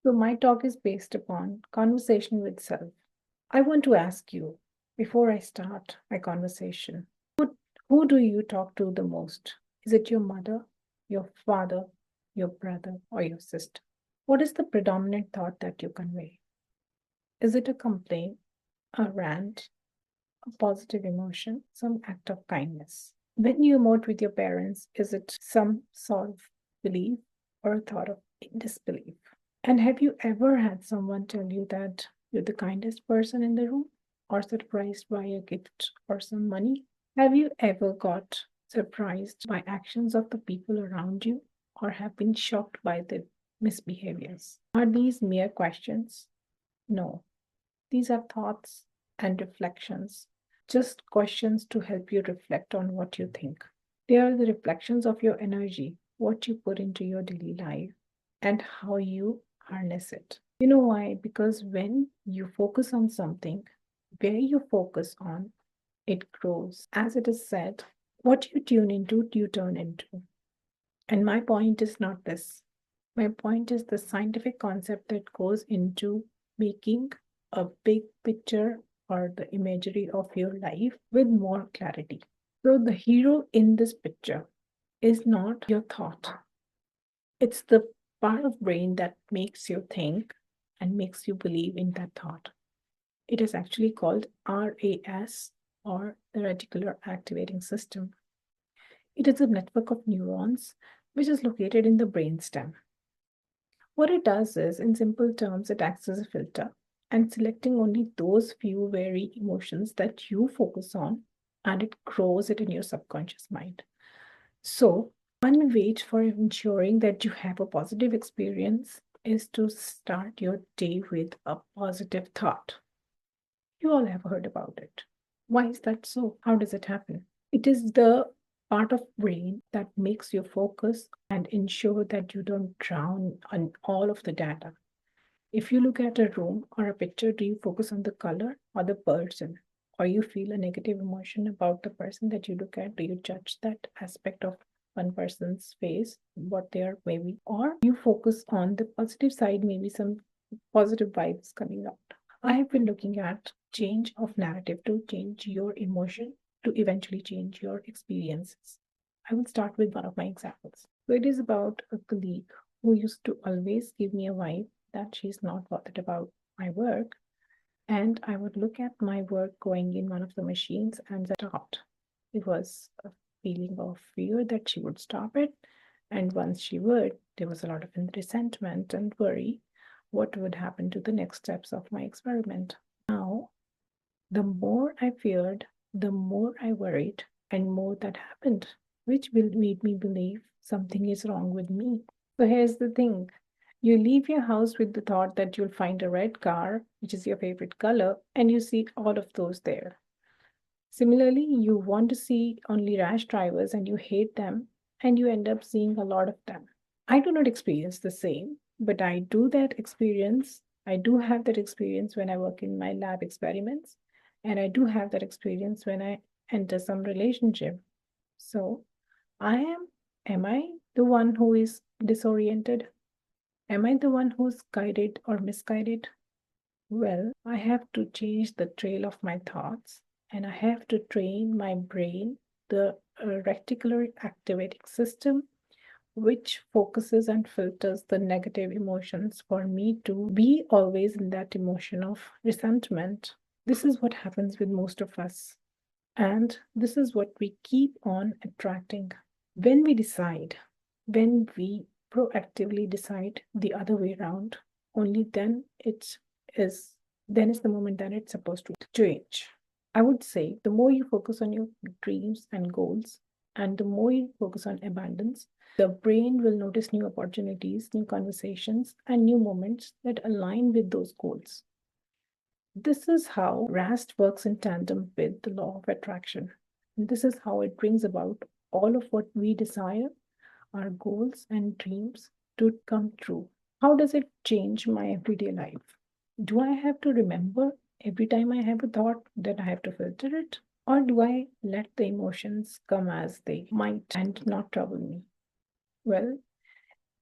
So, my talk is based upon conversation with self. I want to ask you, before I start my conversation, who do you talk to the most? Is it your mother, your father, your brother, or your sister? What is the predominant thought that you convey? Is it a complaint, a rant, a positive emotion, some act of kindness? When you emote with your parents, is it some sort of belief or a thought of disbelief? And have you ever had someone tell you that you're the kindest person in the room, or surprised by a gift or some money? Have you ever got surprised by actions of the people around you, or have been shocked by the misbehaviors? Are these mere questions? No, these are thoughts and reflections, just questions to help you reflect on what you think. They are the reflections of your energy, what you put into your daily life, and how you harness it. You know why? Because when you focus on something, where you focus on, it grows. As it is said, what you tune into, you turn into. And my point is not this. My point is the scientific concept that goes into making a big picture or the imagery of your life with more clarity. So, the hero in this picture is not your thought, it's the part of brain that makes you think and makes you believe in that thought. It is actually called RAS, or the reticular activating system. It is a network of neurons which is located in the brainstem. What it does is, in simple terms, it acts as a filter and selecting only those few very emotions that you focus on, and it grows it in your subconscious mind. So, one way for ensuring that you have a positive experience is to start your day with a positive thought. You all have heard about it. Why is that so? How does it happen? It is the part of brain that makes you focus and ensure that you don't drown on all of the data. If you look at a room or a picture, do you focus on the color or the person? Or you feel a negative emotion about the person that you look at? Do you judge that aspect of one person's face, what they are maybe? Or you focus on the positive side, maybe some positive vibes coming out. I have been looking at change of narrative to change your emotion to eventually change your experiences. I will start with one of my examples. So it is about a colleague who used to always give me a vibe that she's not bothered about my work. And I would look at my work going in one of the machines and that stopped. It was a feeling of fear that she would stop it. And once she would, there was a lot of resentment and worry what would happen to the next steps of my experiment. Now, the more I feared, the more I worried, and more that happened, which made me believe something is wrong with me. So here's the thing, you leave your house with the thought that you'll find a red car, which is your favorite color, and you see all of those there. Similarly, you want to see only rash drivers and you hate them, and you end up seeing a lot of them. I do not experience the same, but I do have that experience when I work in my lab experiments, and I do have that experience when I enter some relationship. So, am I the one who is disoriented? Am I the one who's guided or misguided? Well, I have to change the trail of my thoughts and I have to train my brain, the reticular activating system, which focuses and filters the negative emotions for me to be always in that emotion of resentment. This is what happens with most of us. And this is what we keep on attracting. When we decide, when we proactively decide the other way around, only is then is the moment that it's supposed to change. I would say the more you focus on your dreams and goals, and the more you focus on abundance, the brain will notice new opportunities, new conversations, and new moments that align with those goals. This is how RAST works in tandem with the law of attraction. And this is how it brings about all of what we desire, our goals and dreams to come true. How does it change my everyday life? Do I have to remember every time I have a thought that I have to filter it? Or do I let the emotions come as they might and not trouble me? Well,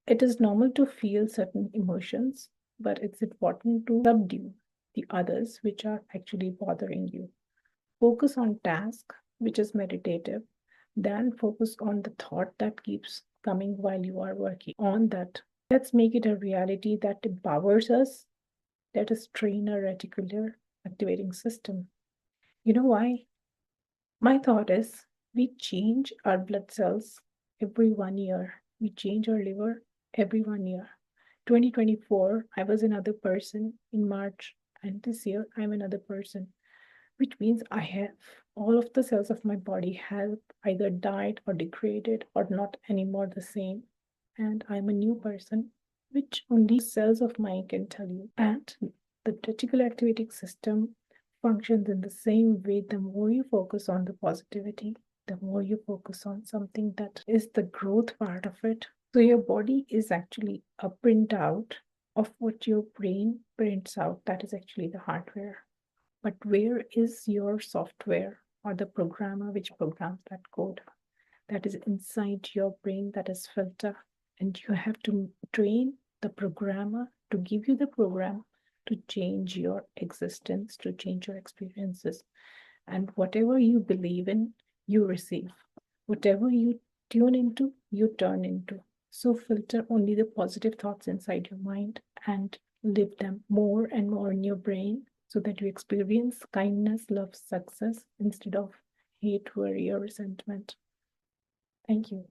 it is normal to feel certain emotions, but it's important to subdue the others which are actually bothering you. Focus on task, which is meditative, then focus on the thought that keeps coming while you are working on that. Let's make it a reality that empowers us. Let us train our reticular activating system. You know why? My thought is we change our blood cells every 1 year. We change our liver every 1 year. 2024, I was another person in March, and this year I'm another person, which means I have all of the cells of my body have either died or degraded or not anymore the same. And I'm a new person, which only cells of mine can tell you. And the reticular activating system functions in the same way. The more you focus on the positivity, the more you focus on something that is the growth part of it. So your body is actually a printout of what your brain prints out. That is actually the hardware. But where is your software or the programmer which programs that code? That is inside your brain, that is filter. And you have to train the programmer to give you the program to change your existence, to change your experiences. And whatever you believe in, you receive. Whatever you tune into, you turn into. So filter only the positive thoughts inside your mind and live them more and more in your brain so that you experience kindness, love, success instead of hate, worry, or resentment. Thank you.